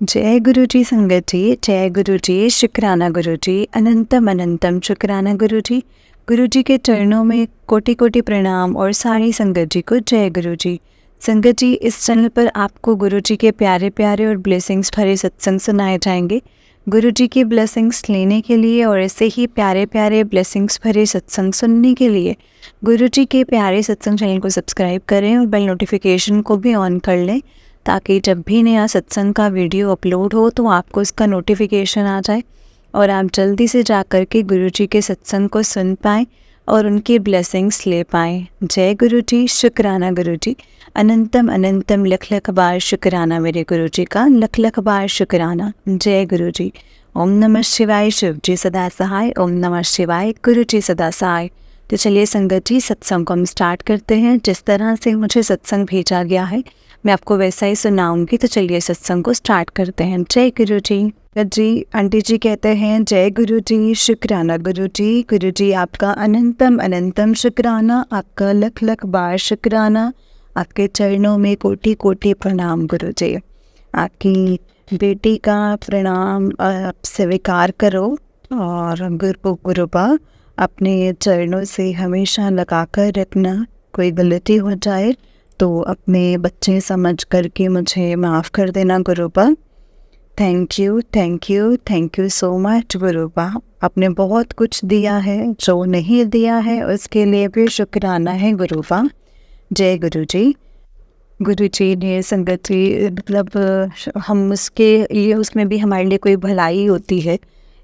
जय गुरु जी संगत जी, जय गुरु जी, शुक्राना गुरु जी, अनंतम अनंतम शुक्राना गुरु जी। गुरु जी के चरणों में कोटि कोटि प्रणाम और सारी संगत जी को जय गुरु जी। संगत जी, इस चैनल पर आपको गुरु जी के प्यारे प्यारे और ब्लेसिंग्स भरे सत्संग सुनाए जाएंगे। गुरु जी की ब्लेसिंग्स लेने के लिए और ऐसे ही प्यारे प्यारे ब्लेसिंग्स भरे सत्संग सुनने के लिए गुरु जी के प्यारे सत्संग चैनल को सब्सक्राइब करें और बेल नोटिफिकेशन को भी ऑन कर लें, ताकि जब भी नया सत्संग का वीडियो अपलोड हो तो आपको इसका नोटिफिकेशन आ जाए और आप जल्दी से जा कर के गुरु जी के सत्संग को सुन पाएँ और उनकी ब्लेसिंग्स ले पाएँ। जय गुरु जी, शुक्राना गुरु जी, अनंतम अनंतम लख लख बार शुक्राना मेरे गुरु जी का, लख लख बार शुक्राना। जय गुरु जी। ओम नमः शिवाय, शिव जी सदा सहाय। ओम नमः शिवाय, गुरु जी सदा सहाय। तो चलिए संगत जी, सत्संग को हम स्टार्ट करते हैं। जिस तरह से मुझे सत्संग भेजा गया है मैं आपको वैसा ही सुनाऊंगी। तो चलिए सत्संग को स्टार्ट करते हैं। जय गुरु जी। जी, आंटी जी कहते हैं जय गुरु जी, शुक्राना गुरु जी। गुरु जी आपका अनंतम अनंतम शुक्राना, आपका लख लख बार शुक्राना, आपके चरणों में कोटि कोटि प्रणाम गुरु जी। आपकी बेटी का प्रणाम आप स्वीकार करो और गुरुपा अपने चरणों से हमेशा लगा कर रखना। कोई गलती हो जाए तो अपने बच्चे समझ करके मुझे माफ़ कर देना Gurupa. Thank you thank you thank you so much Gurupa. आपने बहुत कुछ दिया है, जो नहीं दिया है उसके लिए भी शुक्राना है गुरुपा। जय गुरु जी। गुरु जी ने संगत जी मतलब हम उसके लिए, उसमें भी हमारे लिए कोई भलाई होती है,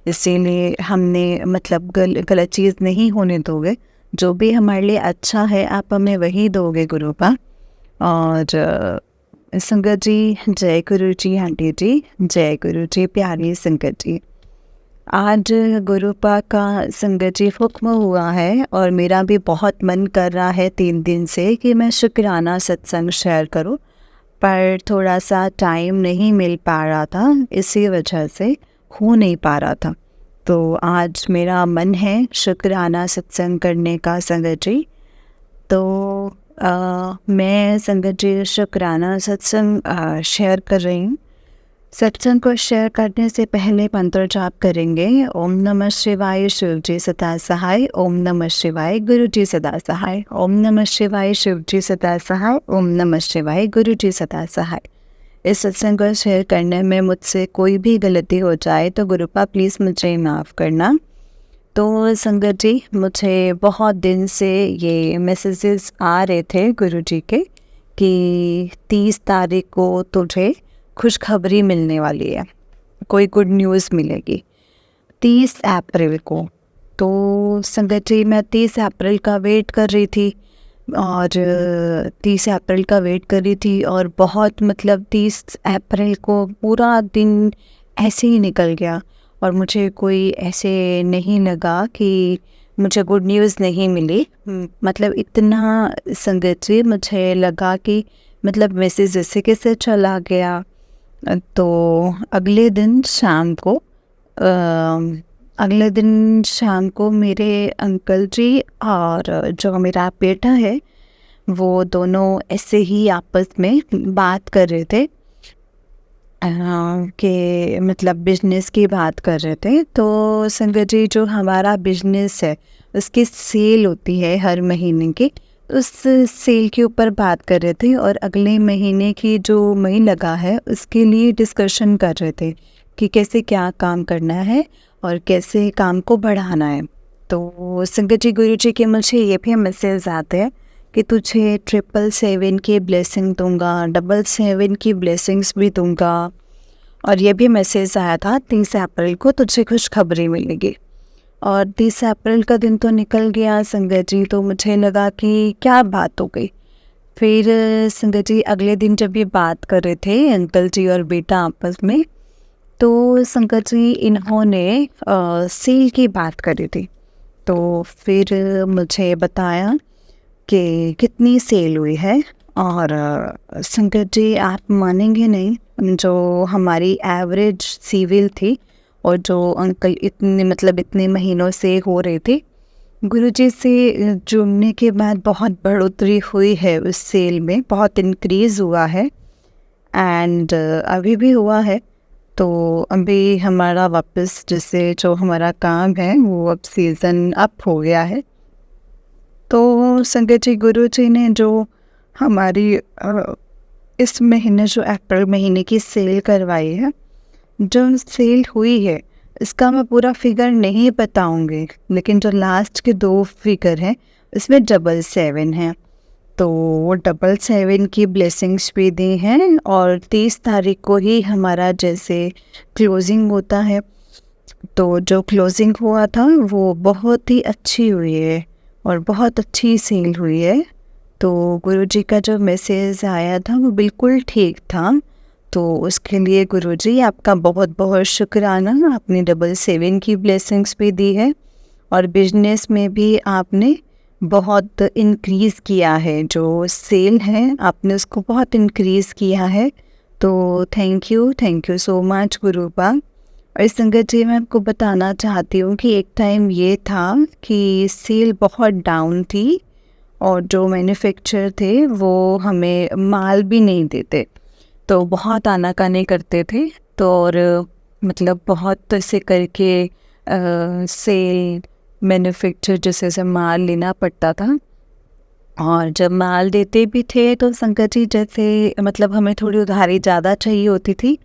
इसीलिए हमने मतलब गलत चीज़ नहीं होने दोगे। जो भी हमारे लिए अच्छा है आप हमें वही दोगे गुरुपा। और संगत जी, जय गुरु जी। आंटी जी, जय गुरु जी। प्यारी संगत जी, आज गुरुपा का संगत जी हुक्म हुआ है और मेरा भी बहुत मन कर रहा है 3 दिन से कि मैं शुक्राना सत्संग शेयर करूं, पर थोड़ा सा टाइम नहीं मिल पा रहा था, इसी वजह से हो नहीं पा रहा था। तो आज मेरा मन है शुक्राना सत्संग करने का संगत जी। तो मैं संगत जी शुक्राना सत्संग शेयर कर रही हूँ। सत्संग को शेयर करने से पहले मंत्र जाप करेंगे। ओम नमः शिवाय, शिव जी सदा सहाय। ओम नमः शिवाय, गुरु जी सदा सहाय। ओम नमः शिवाय, शिव जी सदा सहाय। ओम नमः शिवाय, गुरु जी सदा सहाय। इस सत्संग को शेयर करने में मुझसे कोई भी गलती हो जाए तो गुरुपा प्लीज़ मुझे माफ़ करना। तो संगत जी, मुझे बहुत दिन से ये मैसेजेस आ रहे थे गुरु जी के कि 30 तारीख को तुझे खुशखबरी मिलने वाली है, कोई गुड न्यूज़ मिलेगी 30 अप्रैल को। तो संगत जी, मैं 30 अप्रैल का वेट कर रही थी और 30 अप्रैल का वेट कर रही थी और बहुत मतलब 30 अप्रैल को पूरा दिन ऐसे ही निकल गया और मुझे कोई ऐसे नहीं लगा कि मुझे गुड न्यूज़ नहीं मिली। मतलब इतना संगत जी मुझे लगा कि मतलब मैसेज जैसे कैसे चला गया। तो अगले दिन शाम को मेरे अंकल जी और जो मेरा बेटा है वो दोनों ऐसे ही आपस में बात कर रहे थे कि मतलब बिजनेस की बात कर रहे थे। तो संगत जी, जो हमारा बिजनेस है उसकी सेल होती है हर महीने की, उस सेल के ऊपर बात कर रहे थे और अगले महीने की जो मई लगा है उसके लिए डिस्कशन कर रहे थे कि कैसे क्या काम करना है और कैसे काम को बढ़ाना है। तो संगत जी, गुरु जी के मुझे ये भी मैसेज आते हैं कि तुझे 777 की ब्लेसिंग दूंगा, 777 की ब्लेसिंग्स भी दूंगा। और ये भी मैसेज आया था 30 अप्रैल को तुझे खुशखबरी मिलेगी। और 30 अप्रैल का दिन तो निकल गया संगत जी, तो मुझे लगा कि क्या बात हो गई। फिर संगत जी, अगले दिन जब ये बात कर रहे थे अंकल जी और बेटा आपस में, तो संगत जी इन्होंने सेल की बात करी थी। तो फिर मुझे बताया कि कितनी सेल हुई है। और संगत जी, आप मानेंगे नहीं, जो हमारी एवरेज सिविल थी और जो अंकल इतने महीनों से हो रही थी, गुरुजी से जुड़ने के बाद बहुत बढ़ोतरी हुई है उस सेल में, बहुत इंक्रीज़ हुआ है। एंड अभी भी हुआ है। तो अभी हमारा वापस जैसे जो हमारा काम है वो अब सीज़न अप हो गया है। तो संगत जी, गुरु जी ने जो हमारी इस महीने जो अप्रैल महीने की सेल करवाई है, जो सेल हुई है इसका मैं पूरा फिगर नहीं बताऊंगी, लेकिन जो लास्ट के 2 फिगर हैं इसमें 777 है। तो वो 777 की ब्लेसिंग्स भी दी हैं और 30 तारीख को ही हमारा जैसे क्लोजिंग होता है, तो जो क्लोजिंग हुआ था वो बहुत ही अच्छी हुई है और बहुत अच्छी सेल हुई है। तो गुरुजी का जो मैसेज आया था वो बिल्कुल ठीक था। तो उसके लिए गुरुजी आपका बहुत बहुत शुक्राना, आपने 777 की ब्लेसिंग्स भी दी है और बिजनेस में भी आपने बहुत इंक्रीज़ किया है, जो सेल है आपने उसको बहुत इंक्रीज़ किया है। तो थैंक यू सो मच गुरुपा। और इस संगत जी, मैं आपको बताना चाहती हूँ कि एक टाइम ये था कि सेल बहुत डाउन थी और जो मैन्युफैक्चरर थे वो हमें माल भी नहीं देते, तो बहुत आनाकानी करते थे। तो और मतलब बहुत ऐसे करके सेल मैन्युफैक्चर जैसे से माल लेना पड़ता था। और जब माल देते भी थे तो संकट जी जैसे मतलब हमें थोड़ी उधारी ज़्यादा चाहिए होती थी,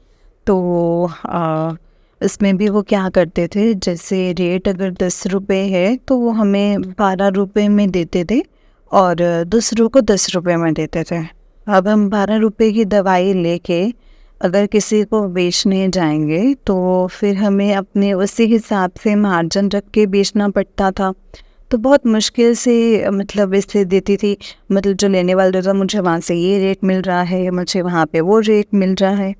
तो इसमें भी वो क्या करते थे, जैसे रेट अगर 10 रुपये है तो वो हमें 12 रुपये में देते थे और दूसरों को 10 रुपये में देते थे। अब हम 12 रुपये की दवाई लेके अगर किसी को बेचने जाएंगे तो फिर हमें अपने उसी हिसाब से मार्जिन रख के बेचना पड़ता था। तो बहुत मुश्किल से मतलब इससे देती थी, मतलब जो लेने वाला था मुझे वहाँ से ये रेट मिल रहा है, मुझे वहाँ पे वो रेट मिल रहा है,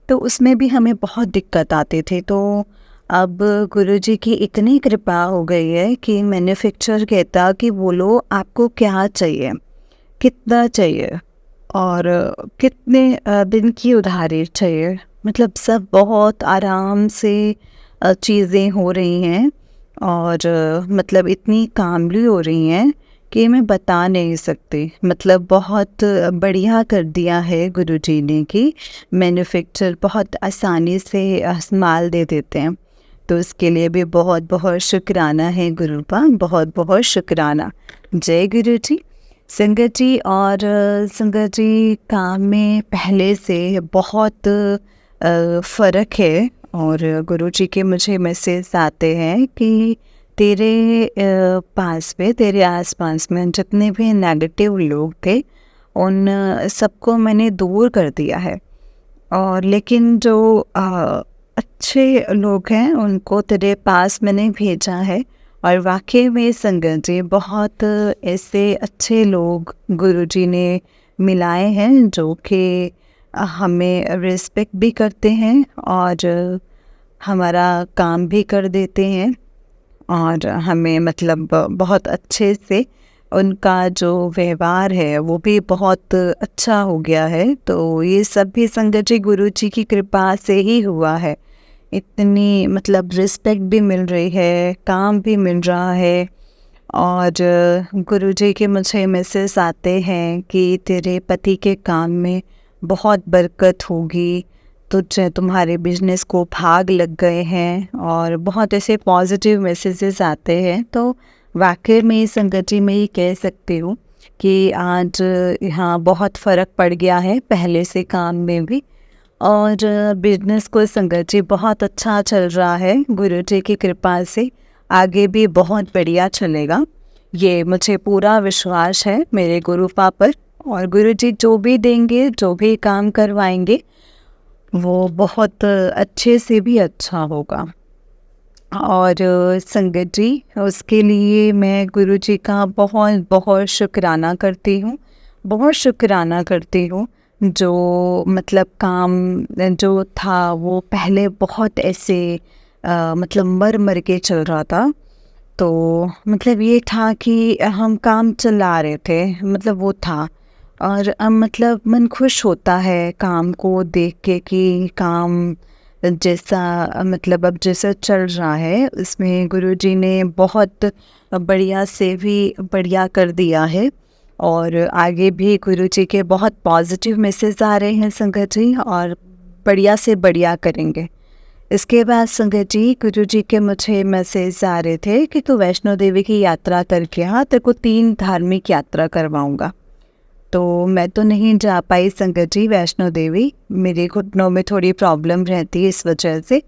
तो उसमें भी हमें बहुत दिक्कत आती थी। तो अब गुरुजी की इतनी कृपा हो गई है कि मैन्युफैक्चरर कहता कि बोलो आपको क्या चाहिए, कितना चाहिए और कितने दिन की उधारी चाहिए, मतलब सब बहुत आराम से चीज़ें हो रही हैं और मतलब इतनी कामली हो रही हैं कि मैं बता नहीं सकती। मतलब बहुत बढ़िया कर दिया है गुरुजी ने कि मैन्युफैक्चरर बहुत आसानी से माल दे देते हैं। तो इसके लिए भी बहुत बहुत शुक्राना है गुरुपा, बहुत बहुत शुक्राना। जय गुरु जी। संगत जी, और संगत जी काम में पहले से बहुत फ़र्क है और गुरु जी के मुझे मैसेज आते हैं कि तेरे पास में, तेरे आसपास में जितने भी नेगेटिव लोग थे उन सबको मैंने दूर कर दिया है, और लेकिन जो अच्छे लोग हैं उनको तेरे पास मैंने भेजा है। और वाकई में संगत जी बहुत ऐसे अच्छे लोग गुरुजी ने मिलाए हैं जो कि हमें रिस्पेक्ट भी करते हैं और हमारा काम भी कर देते हैं और हमें मतलब बहुत अच्छे से उनका जो व्यवहार है वो भी बहुत अच्छा हो गया है। तो ये सब भी संगत जी गुरु जी की कृपा से ही हुआ है। इतनी मतलब रिस्पेक्ट भी मिल रही है, काम भी मिल रहा है और गुरु जी के मुझे मैसेज आते हैं कि तेरे पति के काम में बहुत बरकत होगी, तुझे तुम्हारे बिजनेस को भाग लग गए हैं और बहुत ऐसे पॉजिटिव मैसेजेस आते हैं। तो वाकई में संगत जी मैं ये कह सकती हूँ कि आज यहाँ बहुत फ़र्क पड़ गया है पहले से काम में भी, और बिजनेस को संगत जी बहुत अच्छा चल रहा है गुरु जी की कृपा से, आगे भी बहुत बढ़िया चलेगा, ये मुझे पूरा विश्वास है मेरे गुरुपा पर। और गुरु जी जो भी देंगे, जो भी काम करवाएंगे वो बहुत अच्छे से भी अच्छा होगा। और संगत जी उसके लिए मैं गुरु जी का बहुत बहुत शुक्राना करती हूँ, बहुत शुक्राना करती हूँ। जो मतलब काम जो था वो पहले बहुत ऐसे मतलब मर मर के चल रहा था, तो मतलब ये था कि हम काम चला रहे थे, मतलब वो था। और अब मतलब मन खुश होता है काम को देख के कि काम जैसा मतलब अब जैसा चल रहा है इसमें गुरुजी ने बहुत बढ़िया से भी बढ़िया कर दिया है और आगे भी गुरुजी के बहुत पॉजिटिव मैसेज आ रहे हैं संगत जी, और बढ़िया से बढ़िया करेंगे। इसके बाद संगत जी गुरु जी के मुझे मैसेज आ रहे थे कि तू वैष्णो देवी की यात्रा करके आ, तेरे को 3 धार्मिक यात्रा करवाऊंगा। तो मैं तो नहीं जा पाई संगत जी वैष्णो देवी, मेरे घुटनों में थोड़ी प्रॉब्लम रहती है इस वजह से।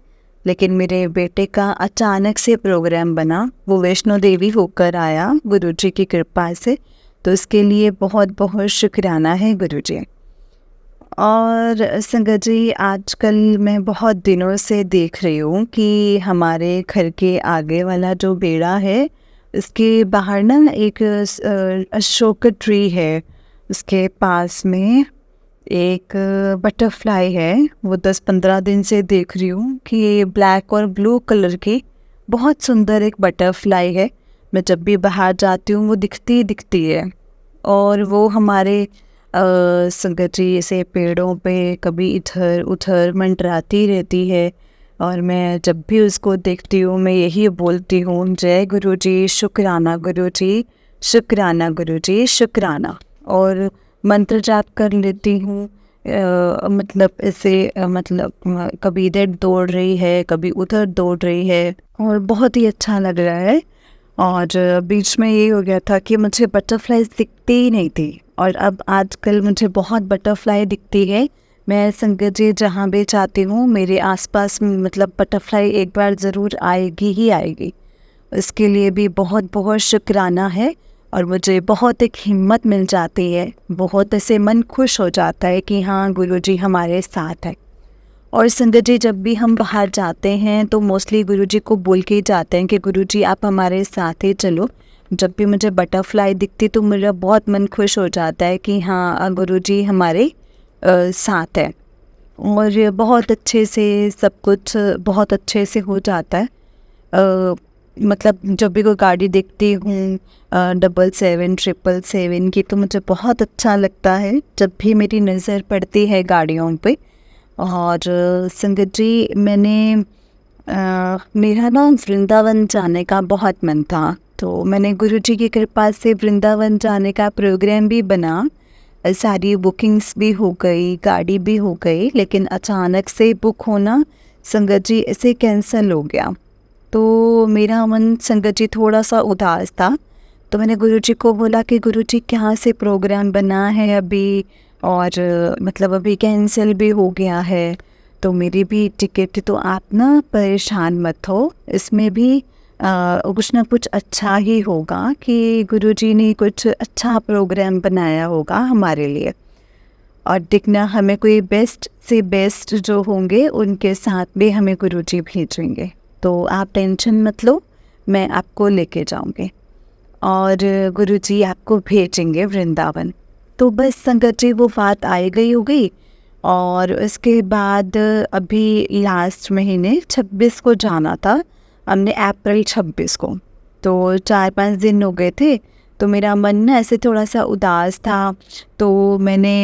लेकिन मेरे बेटे का अचानक से प्रोग्राम बना, वो वैष्णो देवी होकर आया गुरु जी की कृपा से। तो इसके लिए बहुत बहुत शुक्राना है गुरु जी। और संगत जी आजकल मैं बहुत दिनों से देख रही हूँ कि हमारे घर के आगे वाला जो बेड़ा है, इसके बाहर ना एक अशोक ट्री है, उसके पास में एक बटरफ्लाई है। वो 10-15 दिन से देख रही हूँ कि ये ब्लैक और ब्लू कलर की बहुत सुंदर एक बटरफ्लाई है। मैं जब भी बाहर जाती हूँ वो दिखती ही दिखती है। और वो हमारे संगत जी ऐसे पेड़ों पे कभी इधर उधर मंडराती रहती है। और मैं जब भी उसको देखती हूँ मैं यही बोलती हूँ, जय गुरु जी, शुक्राना गुरु जी, शुक्राना गुरु जी, शुक्राना। और मंत्र जाप कर लेती हूँ। मतलब ऐसे मतलब कभी इधर दौड़ रही है, कभी उधर दौड़ रही है, और बहुत ही अच्छा लग रहा है। और बीच में ये हो गया था कि मुझे बटरफ्लाईज दिखती ही नहीं थी, और अब आजकल मुझे बहुत बटरफ्लाई दिखती है। मैं संगत जी जहाँ भी जाती हूँ मेरे आसपास मतलब बटरफ्लाई एक बार ज़रूर आएगी ही आएगी। इसके लिए भी बहुत बहुत शुक्राना है। और मुझे बहुत एक हिम्मत मिल जाती है, बहुत ऐसे मन खुश हो जाता है कि हाँ गुरुजी हमारे साथ है। और संगत जी जब भी हम बाहर जाते हैं तो मोस्टली गुरुजी को बोल के ही जाते हैं कि गुरुजी आप हमारे साथ ही चलो। जब भी मुझे बटरफ्लाई दिखती तो मेरा बहुत मन खुश हो जाता है कि हाँ गुरुजी हमारे साथ है। और ये बहुत अच्छे से सब कुछ बहुत अच्छे से हो जाता है। मतलब जब भी कोई गाड़ी देखती हूँ 777 की, तो मुझे बहुत अच्छा लगता है जब भी मेरी नज़र पड़ती है गाड़ियों पे। और संगत जी मेरा ना वृंदावन जाने का बहुत मन था, तो मैंने गुरुजी की कृपा से वृंदावन जाने का प्रोग्राम भी बना। सारी बुकिंग्स भी हो गई, गाड़ी भी हो गई, लेकिन अचानक से बुक होना संगत जी ऐसे कैंसिल हो गया। तो मेरा मन संगत जी थोड़ा सा उदास था। तो मैंने गुरुजी को बोला कि गुरुजी क्या से प्रोग्राम बना है अभी, और मतलब अभी कैंसिल भी हो गया है, तो मेरी भी टिकट, तो आप ना परेशान मत हो, इसमें भी कुछ ना कुछ अच्छा ही होगा कि गुरुजी ने कुछ अच्छा प्रोग्राम बनाया होगा हमारे लिए। और दिखना हमें कोई बेस्ट से बेस्ट जो होंगे उनके साथ भी हमें गुरुजी भेजेंगे। तो आप टेंशन मत लो, मैं आपको लेके जाऊंगी और गुरुजी आपको भेजेंगे वृंदावन। तो बस संगत जी वो बात आई गई हो गई। और उसके बाद अभी लास्ट महीने 26 को जाना था, हमने अप्रैल 26 को, तो 4-5 दिन हो गए थे। तो मेरा मन ना ऐसे थोड़ा सा उदास था। तो मैंने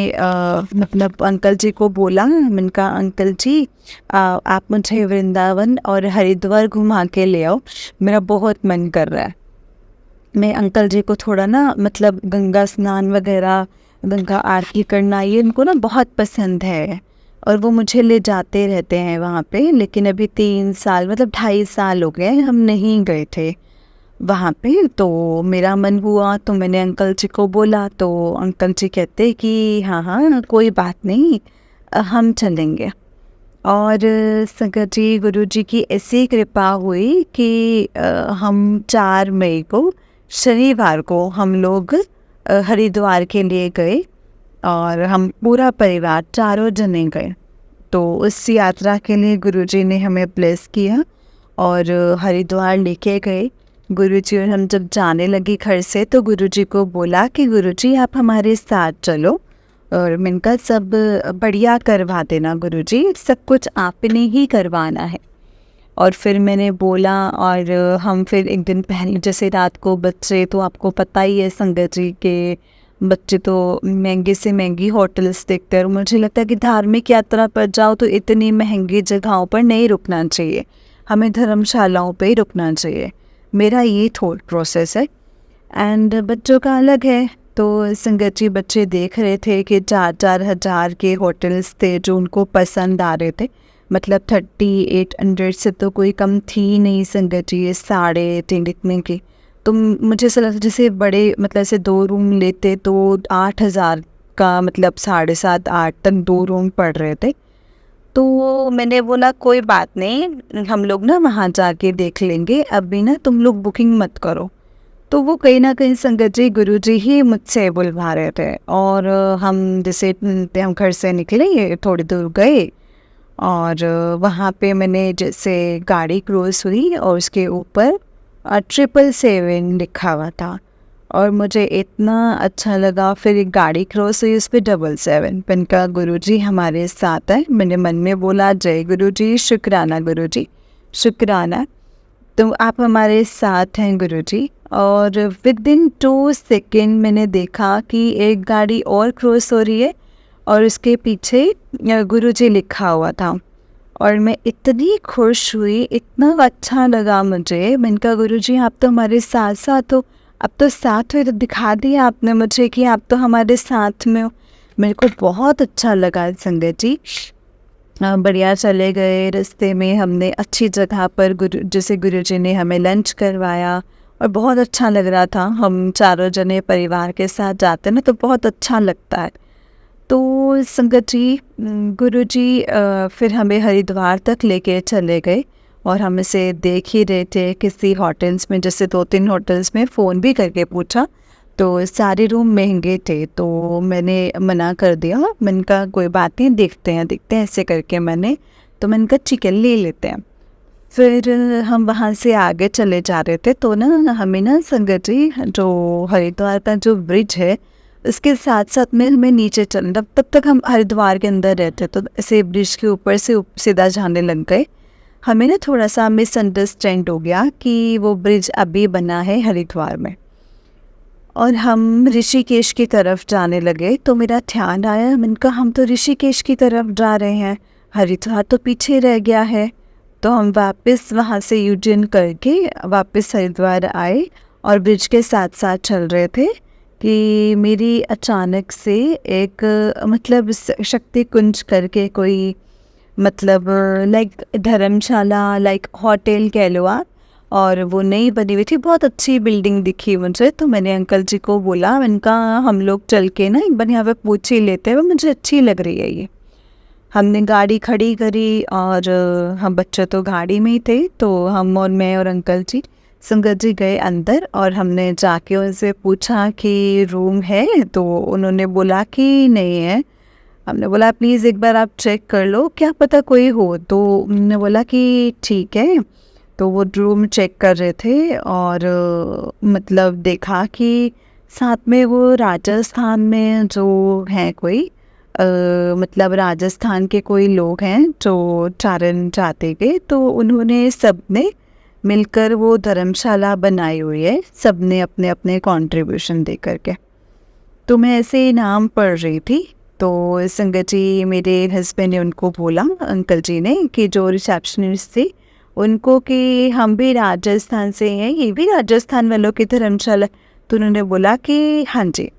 मतलब अंकल जी को बोला, मैंने कहा अंकल जी आप मुझे वृंदावन और हरिद्वार घुमा के ले आओ, मेरा बहुत मन कर रहा है। मैं अंकल जी को थोड़ा ना मतलब गंगा स्नान वगैरह, गंगा आरती करना ये उनको ना बहुत पसंद है, और वो मुझे ले जाते रहते हैं वहाँ पे। लेकिन अभी 3 साल मतलब 2.5 साल हो गए हम नहीं गए थे वहाँ पे। तो मेरा मन हुआ तो मैंने अंकल जी को बोला, तो अंकल जी कहते कि हाँ हाँ कोई बात नहीं, हम चलेंगे। और संगत जी गुरु जी की ऐसी कृपा हुई कि हम 4 मई को शनिवार को हम लोग हरिद्वार के लिए गए, और हम पूरा परिवार चारों जने गए। तो उस यात्रा के लिए गुरुजी ने हमें ब्लेस किया और हरिद्वार लेके गए गुरुजी। और हम जब जाने लगे घर से तो गुरुजी को बोला कि गुरुजी आप हमारे साथ चलो, और मैंने कहा सब बढ़िया करवा देना गुरुजी, सब कुछ आपने ही करवाना है। और फिर मैंने बोला, और हम फिर एक दिन पहले, जैसे रात को बच्चे तो आपको पता ही है संगत जी के बच्चे तो महंगे से महंगी होटल्स देखते हैं, और मुझे लगता है कि धार्मिक यात्रा पर जाओ तो इतनी महंगी जगहों पर नहीं रुकना चाहिए, हमें धर्मशालाओं पे ही रुकना चाहिए। मेरा ये थॉट प्रोसेस है। एंड बच्चों का अलग है। तो संगत जी बच्चे देख रहे थे कि 4-4 हज़ार के होटल्स थे जो उनको पसंद आ रहे थे। मतलब 3800 से तो कोई कम थी नहीं संगत जी, ये साढ़े तीन इतने की। तो मुझे ऐसा लगता जैसे बड़े मतलब ऐसे 2 रूम लेते तो 8000 का, मतलब 7.5-8 तक 2 रूम पड़ रहे थे। तो मैंने बोला कोई बात नहीं, हम लोग ना वहाँ जाके देख लेंगे, अभी ना तुम लोग बुकिंग मत करो। तो वो कहीं ना कहीं संगत जी गुरुजी ही मुझसे बुलवा रहे थे। और हम जैसे हम घर से निकले, थोड़ी दूर गए, और वहाँ पे मैंने जैसे गाड़ी क्रॉस हुई और उसके ऊपर 777 लिखा हुआ था, और मुझे इतना अच्छा लगा। फिर एक गाड़ी क्रॉस हुई, उस पर 77। मैंने कहा गुरुजी हमारे साथ है। मैंने मन में बोला जय गुरुजी, शुक्राना गुरुजी, शुक्राना, तो आप हमारे साथ हैं गुरुजी। और विद इन 2 सेकेंड मैंने देखा कि एक गाड़ी और क्रॉस हो रही है और उसके पीछे गुरुजी लिखा हुआ था। और मैं इतनी खुश हुई, इतना अच्छा लगा मुझे। मैंने कहा गुरुजी आप तो हमारे साथ साथ हो, अब तो साथ में तो दिखा दिया आपने मुझे कि आप तो हमारे साथ में हो। मेरे को बहुत अच्छा लगा संगत जी। बढ़िया चले गए, रास्ते में हमने अच्छी जगह पर जैसे गुरुजी ने हमें लंच करवाया और बहुत अच्छा लग रहा था। हम चारों जने परिवार के साथ जाते ना तो बहुत अच्छा लगता है। तो संगत जी गुरुजी फिर हमें हरिद्वार तक लेके चले गए, और हम इसे देख ही रहे थे किसी होटल्स में, जैसे 2-3 होटल्स में फ़ोन भी करके पूछा तो सारे रूम महंगे थे। तो मैंने मना कर दिया, मैंने कहा कोई बात नहीं, देखते हैं ऐसे करके मैंने कहा ठीक है ले लेते हैं। फिर हम वहाँ से आगे चले जा रहे थे तो ना हमें ना संगत जी जो हरिद्वार का जो ब्रिज है उसके साथ साथ में हमें नीचे चलना, तब तक हम हरिद्वार के अंदर रहते तो ऐसे ब्रिज के ऊपर से सीधा जाने लग गए। हमें ना थोड़ा सा मिसअंडरस्टैंड हो गया कि वो ब्रिज अभी बना है हरिद्वार में, और हम ऋषिकेश की तरफ जाने लगे। तो मेरा ध्यान आया, मैंने कहा हम तो ऋषिकेश की तरफ जा रहे हैं, हरिद्वार तो पीछे रह गया है। तो हम वापस वहाँ से यू टर्न करके वापस हरिद्वार आए और ब्रिज के साथ साथ चल रहे थे कि मेरी अचानक से एक मतलब शक्ति कुंज करके कोई, मतलब लाइक धर्मशाला, लाइक होटल कह लो आप, और वो नई बनी हुई थी, बहुत अच्छी बिल्डिंग दिखी मुझे। तो मैंने अंकल जी को बोला, मैंने कहा हम लोग चल के ना एक बार यहाँ पे पूछ ही लेते हैं, मुझे अच्छी लग रही है ये। हमने गाड़ी खड़ी करी और हम बच्चे तो गाड़ी में ही थे, तो हम और मैं और अंकल जी संगत जी गए अंदर, और हमने जाके उनसे पूछा कि रूम है, तो उन्होंने बोला कि नहीं है। हमने बोला प्लीज़ एक बार आप चेक कर लो, क्या पता कोई हो। तो उन्होंने बोला कि ठीक है। तो वो रूम चेक कर रहे थे और मतलब देखा कि साथ में वो राजस्थान में जो हैं कोई मतलब राजस्थान के कोई लोग हैं जो चारण जाते के, तो उन्होंने सब ने मिलकर वो धर्मशाला बनाई हुई है, सब ने अपने अपने कंट्रीब्यूशन दे करके। तो मैं ऐसे ही नाम पढ़ रही थी, तो संगत जी मेरे हस्बैंड ने उनको बोला, अंकल जी ने, कि जो रिसेप्शनिस्ट थे उनको, कि हम भी राजस्थान से हैं, ये भी राजस्थान वालों की धर्मशाला। तो उन्होंने बोला कि हाँ जी।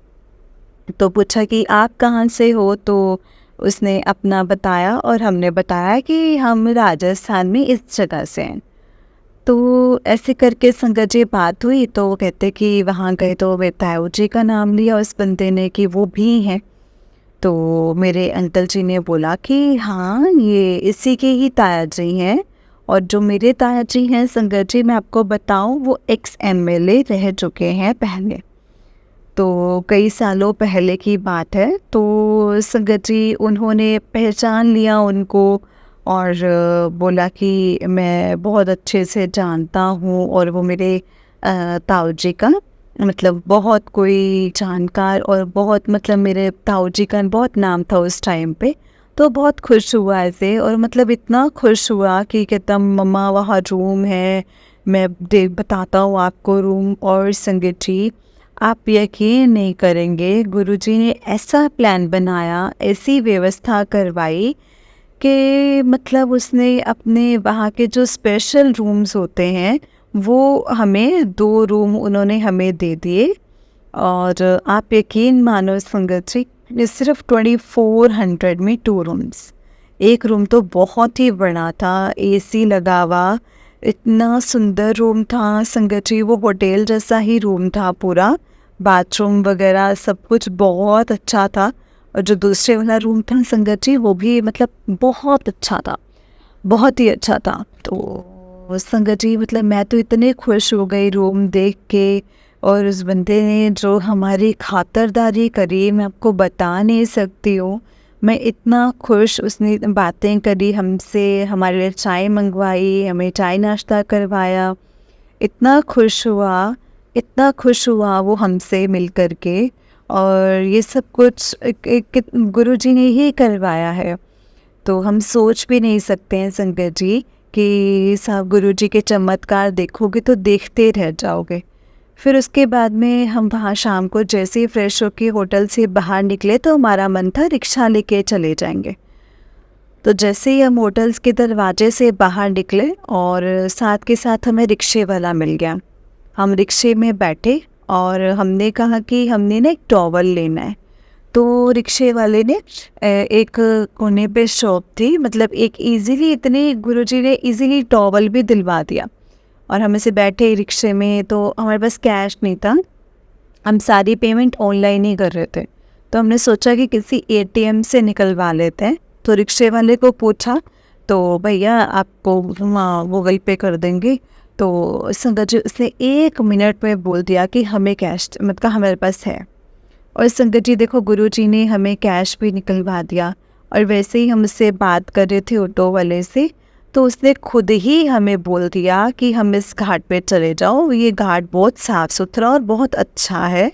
तो पूछा कि आप कहाँ से हो, तो उसने अपना बताया और हमने बताया कि हम राजस्थान में इस जगह से हैं। तो ऐसे करके संगत जी बात हुई, तो वो कहते कि वहाँ गए तो मेरे ताऊ जी का नाम लिया उस बंदे ने कि वो भी हैं। तो मेरे अंकल जी ने बोला कि हाँ ये इसी के ही ताया जी हैं, और जो मेरे ताया जी हैं संगत जी मैं आपको बताऊँ वो एक्स MLA रह चुके हैं पहले, तो कई सालों पहले की बात है। तो संगत जी उन्होंने पहचान लिया उनको और बोला कि मैं बहुत अच्छे से जानता हूँ, और वो मेरे ताऊ जी का मतलब बहुत कोई जानकार, और बहुत मतलब मेरे ताऊ जी का बहुत नाम था उस टाइम पे। तो बहुत खुश हुआ ऐसे, और मतलब इतना खुश हुआ कि कहता मम्मा वहाँ रूम है, मैं बताता हूँ आपको रूम। और संगत जी आप यकीन नहीं करेंगे, गुरुजी ने ऐसा प्लान बनाया, ऐसी व्यवस्था करवाई कि मतलब उसने अपने वहाँ के जो स्पेशल रूम्स होते हैं वो हमें 2 रूम उन्होंने हमें दे दिए। और आप यकीन मानो संगत जी, सिर्फ 2400 में 2 रूम्स, एक रूम तो बहुत ही बड़ा था, एसी लगा हुआ, इतना सुंदर रूम था संगत जी, वो होटल जैसा ही रूम था पूरा, बाथरूम वगैरह सब कुछ बहुत अच्छा था। और जो दूसरे वाला रूम था संगत जी, वो भी मतलब बहुत अच्छा था, बहुत ही अच्छा था। तो संगत जी मतलब मैं तो इतने खुश हो गई रूम देख के, और उस बंदे ने जो हमारी खातिरदारी करी मैं आपको बता नहीं सकती हूँ। मैं इतना खुश, उसने बातें करी हमसे, हमारे लिए चाय मंगवाई, हमें चाय नाश्ता करवाया, इतना खुश हुआ, इतना खुश हुआ वो हमसे मिल कर के। और ये सब कुछ गुरुजी ने ही करवाया है, तो हम सोच भी नहीं सकते हैं संगत जी कि सब गुरुजी के चमत्कार देखोगे तो देखते रह जाओगे। फिर उसके बाद में हम वहाँ शाम को जैसे ही फ्रेश होके होटल से बाहर निकले तो हमारा मन था रिक्शा लेके चले जाएंगे। तो जैसे ही हम होटल्स के दरवाजे से बाहर निकले और साथ के साथ हमें रिक्शे वाला मिल गया। हम रिक्शे में बैठे और हमने कहा कि हमने ना एक टॉवल लेना है। तो रिक्शे वाले ने एक कोने पे शॉप थी, मतलब एक इजीली, इतने गुरुजी ने इजीली टॉवल भी दिलवा दिया। और हम ऐसे बैठे रिक्शे में, तो हमारे पास कैश नहीं था, हम सारी पेमेंट ऑनलाइन ही कर रहे थे। तो हमने सोचा कि किसी एटीएम से निकलवा लेते हैं। तो रिक्शे वाले को पूछा, तो भैया आपको हम गूगल पे कर देंगे। तो संगत जी उसने 1 मिनट में बोल दिया कि हमें कैश मतलब हमारे पास है। और संगत जी देखो गुरुजी ने हमें कैश भी निकलवा दिया। और वैसे ही हम उससे बात कर रहे थे ऑटो वाले से, तो उसने खुद ही हमें बोल दिया कि हम इस घाट पे चले जाओ, ये घाट बहुत साफ़ सुथरा और बहुत अच्छा है,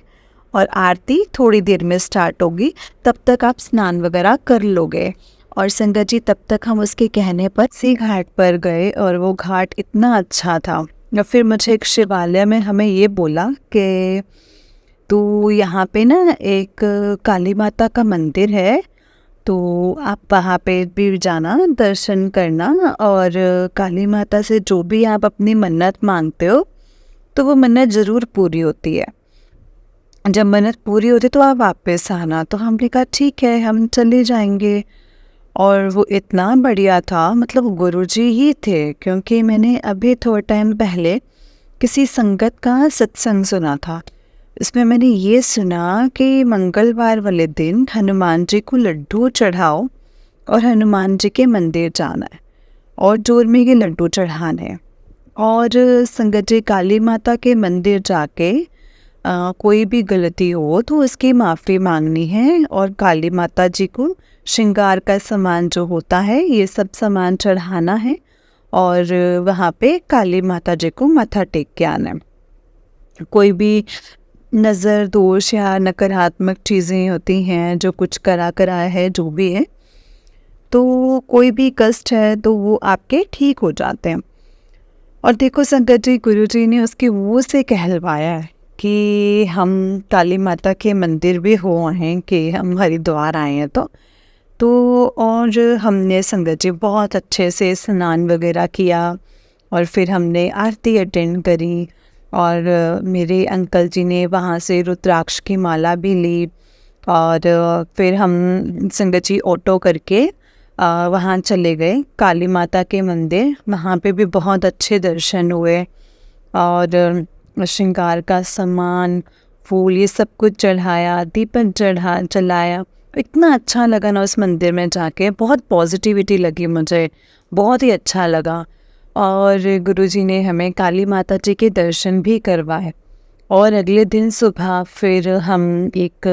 और आरती थोड़ी देर में स्टार्ट होगी, तब तक आप स्नान वगैरह कर लोगे। और संगत जी तब तक हम उसके कहने पर सी घाट पर गए, और वो घाट इतना अच्छा था। और फिर मुझे एक शिवालय में हमें ये बोला कि तो यहाँ पे ना एक काली माता का मंदिर है, तो आप वहाँ पे भी जाना, दर्शन करना, और काली माता से जो भी आप अपनी मन्नत मांगते हो तो वो मन्नत ज़रूर पूरी होती है। जब मन्नत पूरी होती तो आप वापस आना। तो हमने कहा ठीक है, हम चले जाएंगे। और वो इतना बढ़िया था, मतलब गुरुजी ही थे, क्योंकि मैंने अभी थोड़ा टाइम पहले किसी संगत का सत्संग सुना था। इसमें मैंने ये सुना कि मंगलवार वाले दिन हनुमान जी को लड्डू चढ़ाओ और हनुमान जी के मंदिर जाना है और जोर में ये लड्डू चढ़ाने हैं। और संगत जी काली माता के मंदिर जाके कोई भी गलती हो तो उसकी माफ़ी मांगनी है, और काली माता जी को श्रृंगार का सामान जो होता है ये सब सामान चढ़ाना है, और वहाँ पे काली माता जी को माथा टेक के आना है। कोई भी नज़र दोष या नकारात्मक चीज़ें होती हैं, जो कुछ करा है जो भी है, तो कोई भी कष्ट है तो वो आपके ठीक हो जाते हैं। और देखो संगत जी गुरुजी ने उसके मुँह से कहलवाया है कि हम काली माता के मंदिर भी हो हैं, कि हम हरिद्वार आए हैं। तो और हमने संगत जी बहुत अच्छे से स्नान वगैरह किया, और फिर हमने आरती अटेंड करी, और मेरे अंकल जी ने वहाँ से रुद्राक्ष की माला भी ली। और फिर हम संगत जी ऑटो करके वहाँ चले गए काली माता के मंदिर। वहाँ पे भी बहुत अच्छे दर्शन हुए, और श्रृंगार का सामान, फूल, ये सब कुछ चढ़ाया, दीपक जलाया। इतना अच्छा लगा ना उस मंदिर में जाके, बहुत पॉजिटिविटी लगी मुझे, बहुत ही अच्छा लगा। और गुरुजी ने हमें काली माता जी के दर्शन भी करवाए। और अगले दिन सुबह फिर हम एक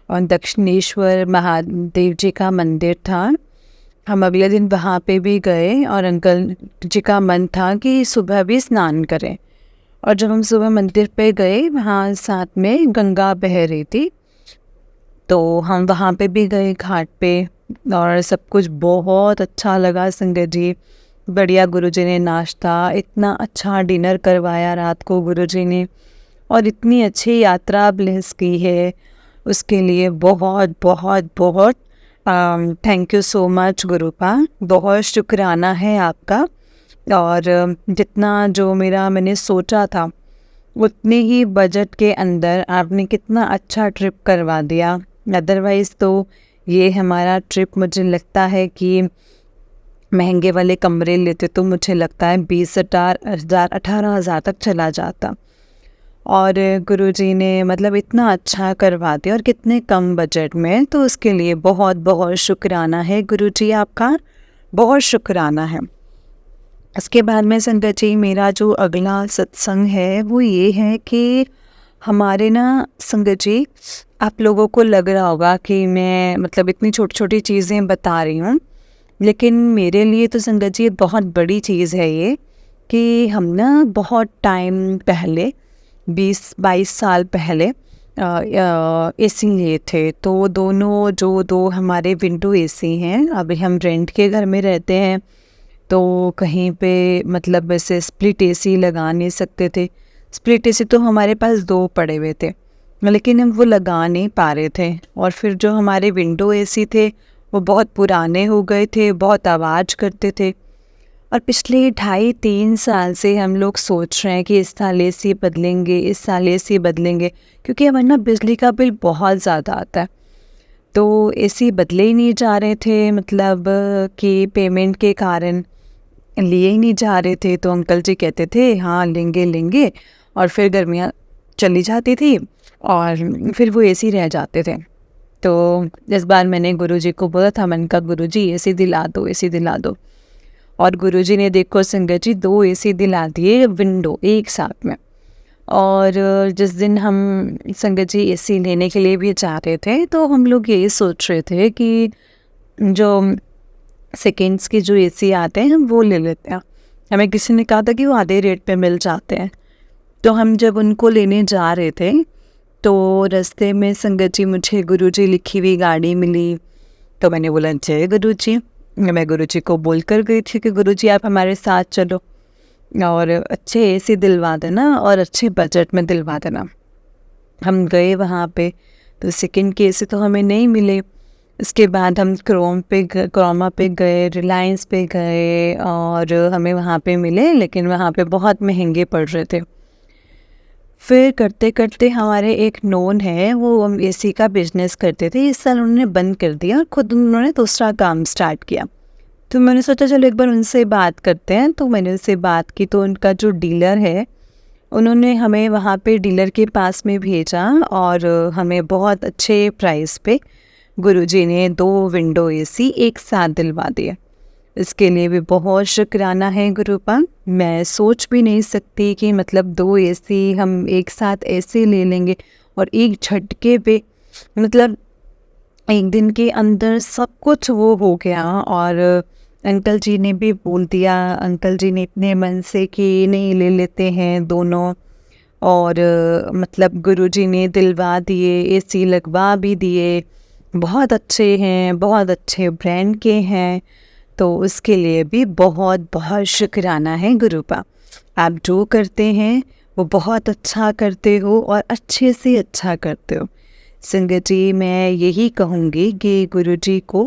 दक्षिणेश्वर महादेव जी का मंदिर था, हम अगले दिन वहाँ पे भी गए, और अंकल जी का मन था कि सुबह भी स्नान करें। और जब हम सुबह मंदिर पे गए, वहाँ साथ में गंगा बह रही थी, तो हम वहाँ पे भी गए घाट पे, और सब कुछ बहुत अच्छा लगा संगत जी। बढ़िया गुरुजी ने नाश्ता, इतना अच्छा डिनर करवाया रात को गुरुजी ने, और इतनी अच्छी यात्रा ब्लेस की है, उसके लिए बहुत बहुत बहुत थैंक यू सो मच गुरुपा, बहुत शुक्राना है आपका। और जितना जो मैंने सोचा था उतने ही बजट के अंदर आपने कितना अच्छा ट्रिप करवा दिया। अदरवाइज़ तो ये हमारा ट्रिप मुझे लगता है कि महंगे वाले कमरे लेते तो मुझे लगता है 20,000 18,000 तक चला जाता। और गुरुजी ने मतलब इतना अच्छा करवा दिया और कितने कम बजट में, तो उसके लिए बहुत बहुत शुक्राना है गुरुजी, आपका बहुत शुक्राना है। इसके बाद में संगत जी, मेरा जो अगला सत्संग है वो ये है कि हमारे ना संगत जी, आप लोगों को लग रहा होगा कि मैं मतलब इतनी छोटी छोटी चीज़ें बता रही हूँ, लेकिन मेरे लिए तो संगत जी बहुत बड़ी चीज़ है ये, कि हम ना बहुत टाइम पहले 20-22 साल पहले एसी लिए थे। तो दोनों जो दो हमारे विंडो एसी हैं, अभी हम रेंट के घर में रहते हैं, तो कहीं पे मतलब वैसे स्प्लिट एसी लगा नहीं सकते थे। स्प्लिट एसी तो हमारे पास 2 पड़े हुए थे, लेकिन हम वो लगा नहीं पा रहे थे। और फिर जो हमारे विंडो एसी थे वो बहुत पुराने हो गए थे, बहुत आवाज़ करते थे। और पिछले 2.5-3 साल से हम लोग सोच रहे हैं कि इस साल एसी बदलेंगे, इस साल एसी बदलेंगे, क्योंकि हमारे ना बिजली का बिल बहुत ज़्यादा आता है। तो एसी बदले ही नहीं जा रहे थे, मतलब कि पेमेंट के कारण लिए ही नहीं जा रहे थे। तो अंकल जी कहते थे हाँ लेंगे लेंगे, और फिर गर्मियाँ चली जाती थी और फिर वो एसी रह जाते थे। तो इस बार मैंने गुरुजी को बोला था, मैंने कहा गुरुजी एसी दिला दो, एसी दिला दो। और गुरुजी ने देखो संगत जी 2 एसी दिला दिए विंडो एक साथ में। और जिस दिन हम संगत जी एसी लेने के लिए भी जा रहे थे, तो हम लोग ये सोच रहे थे कि जो सेकेंड्स के जो एसी आते हैं हम वो ले लेते हैं। हमें किसी ने कहा था कि वो आधे रेट पे मिल जाते हैं। तो हम जब उनको लेने जा रहे थे, तो रास्ते में संगत जी मुझे गुरुजी लिखी हुई गाड़ी मिली। तो मैंने बोला जय गुरुजी। मैं गुरुजी को बोल कर गई थी कि गुरुजी आप हमारे साथ चलो और अच्छे एसी दिलवा देना और अच्छे बजट में दिलवा देना। हम गए वहाँ पे, तो सेकंड के एसी तो हमें नहीं मिले। इसके बाद हम क्रोमा पे गए, रिलायंस पे गए, और हमें वहाँ पे मिले, लेकिन वहाँ पे बहुत महंगे पड़ रहे थे। फिर करते करते हमारे एक नोन है, वो एसी का बिजनेस करते थे। इस साल उन्होंने बंद कर दिया और खुद उन्होंने दूसरा काम स्टार्ट किया। तो मैंने सोचा चलो एक बार उनसे बात करते हैं। तो मैंने उनसे बात की, तो उनका जो डीलर है उन्होंने हमें वहाँ पे डीलर के पास में भेजा, और हमें बहुत अच्छे प्राइस पे गुरुजी ने 2 विंडो एसी एक साथ दिलवा दिए। इसके लिए भी बहुत शुक्राना है गुरुपा। मैं सोच भी नहीं सकती कि मतलब 2 एसी हम एक साथ ऐसे ले लेंगे, और एक झटके पे मतलब एक दिन के अंदर सब कुछ वो हो गया। और अंकल जी ने भी बोल दिया, अंकल जी ने इतने मन से कि नहीं ले लेते हैं दोनों। और मतलब गुरुजी ने दिलवा दिए, एसी लगवा भी दिए, बहुत अच्छे हैं, बहुत अच्छे ब्रांड के हैं। तो उसके लिए भी बहुत बहुत शुक्राना है गुरुपा। आप जो करते हैं वो बहुत अच्छा करते हो, और अच्छे से अच्छा करते हो। संगत जी मैं यही कहूँगी कि गुरुजी को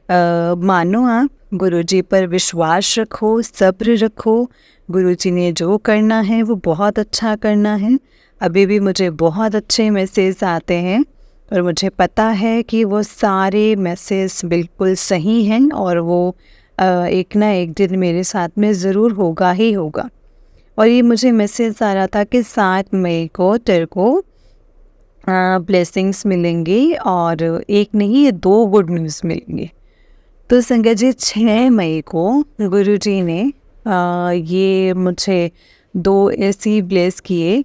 मानो, आप गुरुजी पर विश्वास रखो, सब्र रखो। गुरुजी ने जो करना है वो बहुत अच्छा करना है। अभी भी मुझे बहुत अच्छे मैसेज आते हैं, और मुझे पता है कि वो सारे मैसेज बिल्कुल सही हैं, और वो एक ना एक दिन मेरे साथ में ज़रूर होगा ही होगा। और ये मुझे मैसेज आ रहा था कि 7 मई को तेरे को ब्लेसिंग्स मिलेंगी, और एक नहीं ये 2 गुड न्यूज़ मिलेंगी। तो संगत जी 6 मई को गुरुजी ने ये मुझे 2 एसी ब्लेस किए,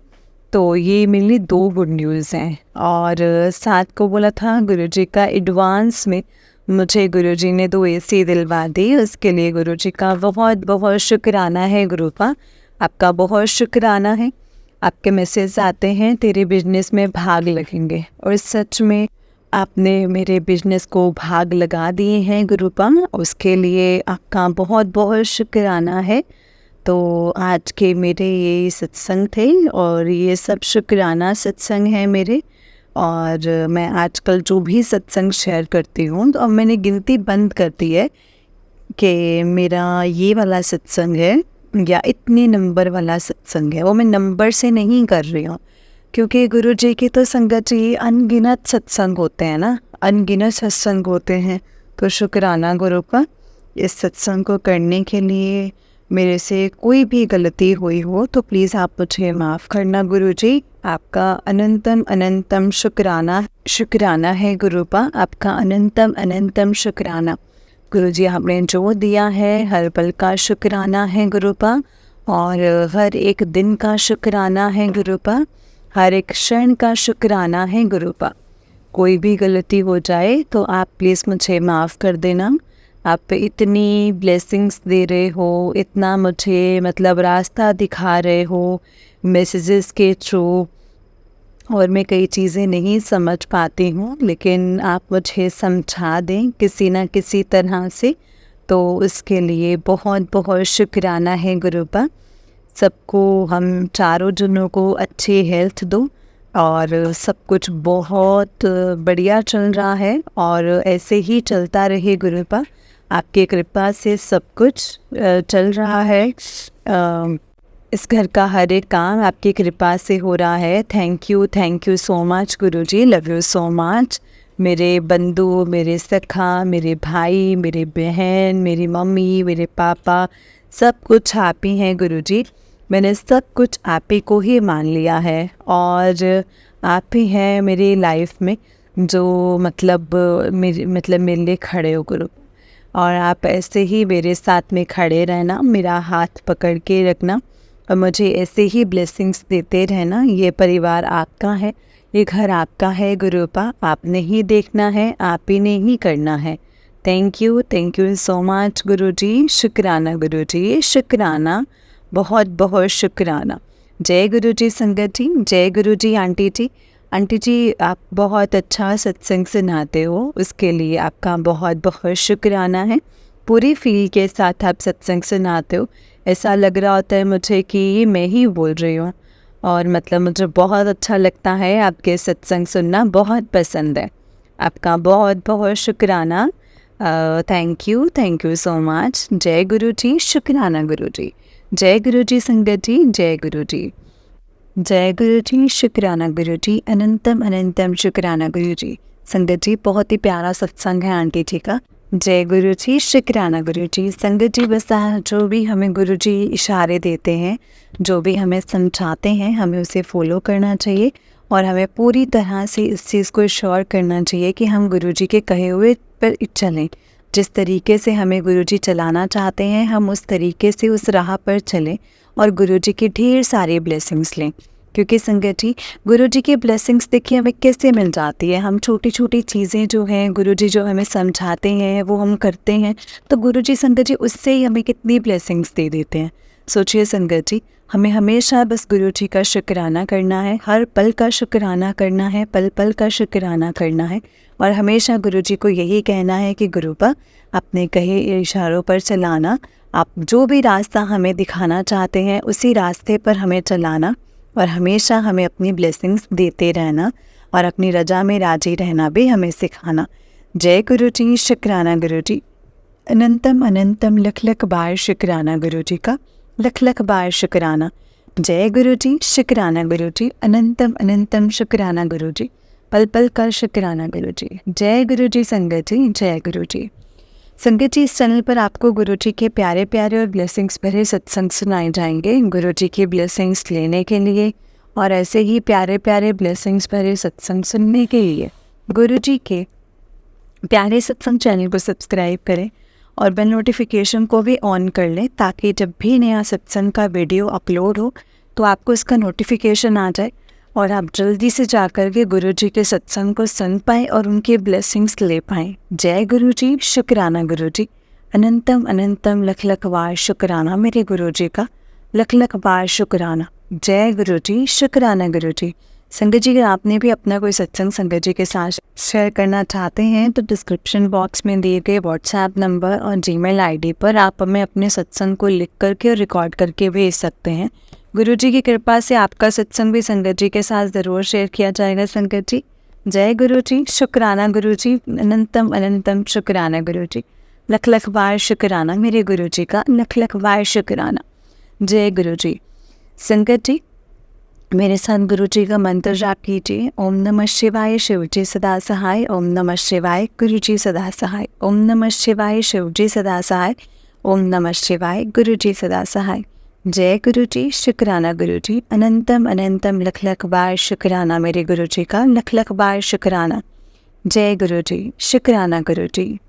तो ये मेरे 2 गुड न्यूज़ हैं। और 7 को बोला था गुरुजी का एडवांस में मुझे गुरुजी ने 2 एसी दिलवा दी। उसके लिए गुरुजी का बहुत बहुत शुक्राना है गुरुपा, आपका बहुत शुक्राना है। आपके मैसेज आते हैं तेरे बिजनेस में भाग लगेंगे, और सच में आपने मेरे बिजनेस को भाग लगा दिए हैं गुरुपा। उसके लिए आपका बहुत बहुत शुक्राना है। तो आज के मेरे ये सत्संग थे, और ये सब शुक्राना सत्संग है मेरे। और मैं आजकल जो भी सत्संग शेयर करती हूँ, तो अब मैंने गिनती बंद कर दी है कि मेरा ये वाला सत्संग है या इतने नंबर वाला सत्संग है। वो मैं नंबर से नहीं कर रही हूँ, क्योंकि गुरु जी की तो संगत जी अनगिनत सत्संग होते हैं ना, अनगिनत सत्संग होते हैं, तो शुक्राना गुरु का। इस सत्संग को करने के लिए मेरे से कोई भी गलती हुई हो तो प्लीज़ आप मुझे माफ़ करना गुरुजी। आपका अनंतम अनंतम शुक्राना शुक्राना है गुरुपा, आपका अनंतम अनंतम शुक्राना। गुरुजी आपने जो दिया है हर पल का शुक्राना है गुरुपा, और हर एक दिन का शुक्राना है गुरुपा, हर एक क्षण का शुक्राना है गुरुपा। कोई भी गलती हो जाए तो आप प्लीज़ मुझे माफ़ कर देना। आप इतनी ब्लेसिंग्स दे रहे हो, इतना मुझे मतलब रास्ता दिखा रहे हो मैसेजेस के थ्रू, और मैं कई चीज़ें नहीं समझ पाती हूँ, लेकिन आप मुझे समझा दें किसी न किसी तरह से, तो उसके लिए बहुत बहुत शुक्राना है गुरुपा। सबको, हम चारों जनों को अच्छी हेल्थ दो, और सब कुछ बहुत बढ़िया चल रहा है और ऐसे ही चलता रहे गुरुपा। आपकी कृपा से सब कुछ चल रहा है। इस घर का हर एक काम आपकी कृपा से हो रहा है। Thank you so much Guruji, love you so much. मेरे बंधु, मेरे सखा, मेरे भाई, मेरी बहन, मेरी मम्मी, मेरे पापा, सब कुछ आप ही हैं गुरुजी। मैंने सब कुछ आप ही को ही मान लिया है, और आप ही हैं मेरी लाइफ में जो मतलब मेरे लिए खड़े हो गुरु। और आप ऐसे ही मेरे साथ में खड़े रहना, मेरा हाथ पकड़ के रखना, और मुझे ऐसे ही ब्लेसिंग्स देते रहना। ये परिवार आपका है, ये घर आपका है गुरुपा, आपने ही देखना है, आप ही ने ही करना है। थैंक यू सो मच गुरुजी। शुक्राना गुरुजी, शुक्राना, बहुत बहुत शुक्राना। जय गुरुजी संगत जी, जय गुरुजी आंटी जी। आंटी जी, आप बहुत अच्छा सत्संग सुनाते हो, उसके लिए आपका बहुत बहुत शुक्राना है। पूरी फील के साथ आप सत्संग सुनाते हो, ऐसा लग रहा होता है मुझे कि मैं ही बोल रही हूँ, और मतलब मुझे बहुत अच्छा लगता है, आपके सत्संग सुनना बहुत पसंद है। आपका बहुत बहुत शुक्राना। Thank you so much. जय गुरु जी, शुक्राना गुरु जी। जय गुरु जी संगत जी, जय गुरु जी। जय गुरु जी, शुक्राना गुरु जी, अनंतम अनंतम शुक्राना गुरु जी। संगत जी, बहुत ही प्यारा सत्संग है आंटी जी का। जय गुरु जी, शुक्राना गुरु जी। संगत जी, बस जो भी हमें गुरु जी इशारे देते हैं, जो भी हमें समझाते हैं, हमें उसे फॉलो करना चाहिए, और हमें पूरी तरह से इस चीज़ को श्योर करना चाहिए कि हम गुरु जी के कहे हुए पर चलें। जिस तरीके से हमें गुरु जी चलाना चाहते हैं, हम उस तरीके से उस राह पर चलें, और गुरु जी की ढेर सारी ब्लेसिंग्स लें। क्योंकि संगत जी, गुरु जी की ब्लेसिंग्स देखिए हमें कैसे मिल जाती है। हम छोटी छोटी चीज़ें जो हैं, गुरु जी जो हमें समझाते हैं, वो हम करते हैं, तो गुरु जी संगत जी उससे ही हमें कितनी ब्लेसिंग्स दे देते हैं। सोचिए संगत जी, हमें हमेशा बस गुरु जी का शुक्राना करना है, हर पल का शुक्राना करना है, पल पल का शुक्राना करना है, और हमेशा गुरु जी को यही कहना है कि गुरुपा, अपने कहे इशारों पर चलाना, आप जो भी रास्ता हमें दिखाना चाहते हैं उसी रास्ते पर हमें चलाना, और हमेशा हमें अपनी ब्लेसिंग्स देते रहना, और अपनी रजा में राजी रहना भी हमें सिखाना। जय गुरु जी, शुक्राना गुरु जी। अनंतम अनंतम लख लख बार शुक्राना गुरु जी का, लख लख बार शुक्राना। जय गुरु जी, शुक्राना गुरु जी, अनंतम अनंतम शुक्राना गुरु जी, पल पल का शुक्राना गुरु जी। जय गुरु जी संगत जी, जय गुरु जी। संगत जी, इस चैनल पर आपको गुरु जी के प्यारे प्यारे और ब्लेसिंग्स भरे सत्संग सुनाए जाएंगे। गुरु जी की ब्लेसिंग्स लेने के लिए और ऐसे ही प्यारे प्यारे ब्लेसिंग्स भरे सत्संग सुनने के लिए गुरु जी के प्यारे सत्संग चैनल को सब्सक्राइब करें, और बेल नोटिफिकेशन को भी ऑन कर लें, ताकि जब भी नया सत्संग का वीडियो अपलोड हो तो आपको इसका नोटिफिकेशन आ जाए, और आप जल्दी से जाकर के गुरु जी के सत्संग को सुन पाएँ और उनके ब्लेसिंग्स ले पाएँ। जय गुरु जी, शुक्राना गुरु जी। अनंतम अनंतम लख लख बार शुक्राना मेरे गुरु जी का, लख लख बार शुक्राना। जय गुरु जी, शुक्राना गुरु जी। संगत जी, अगर आपने भी अपना कोई सत्संग संगत जी के साथ शेयर करना चाहते हैं तो डिस्क्रिप्शन बॉक्स में दिए गए व्हाट्सएप नंबर और जीमेल आईडी पर आप हमें अपने सत्संग को लिख करके और रिकॉर्ड करके भेज सकते हैं। गुरु जी की कृपा से आपका सत्संग भी संगत जी के साथ ज़रूर शेयर किया जाएगा संगत जी। जय गुरु जी, शुक्राना गुरु जी, अनंतम अनंतम शुक्राना गुरु जी। लख लख बार शुक्राना मेरे गुरु जी का, लख लख बार शुक्राना। जय गुरु जी। संगत जी, मेरे साथ गुरु जी का मंत्र जाप कीजिए। ओम नमः शिवाय, शिव जी सदा सहाय। ओम नमः शिवाय, गुरु जी सदा सहाय। ओम नमः शिवाय, शिव जी सदा सहाय। ओम नमः शिवाय, गुरु जी सदा सहाय। जय गुरु जी, शुक्राना गुरु जी। अनंतम अनंतम लख लख बार शुक्राना मेरे गुरु जी का, लख लख बार शुक्राना। जय गुरु जी, शुक्राना गुरु जी।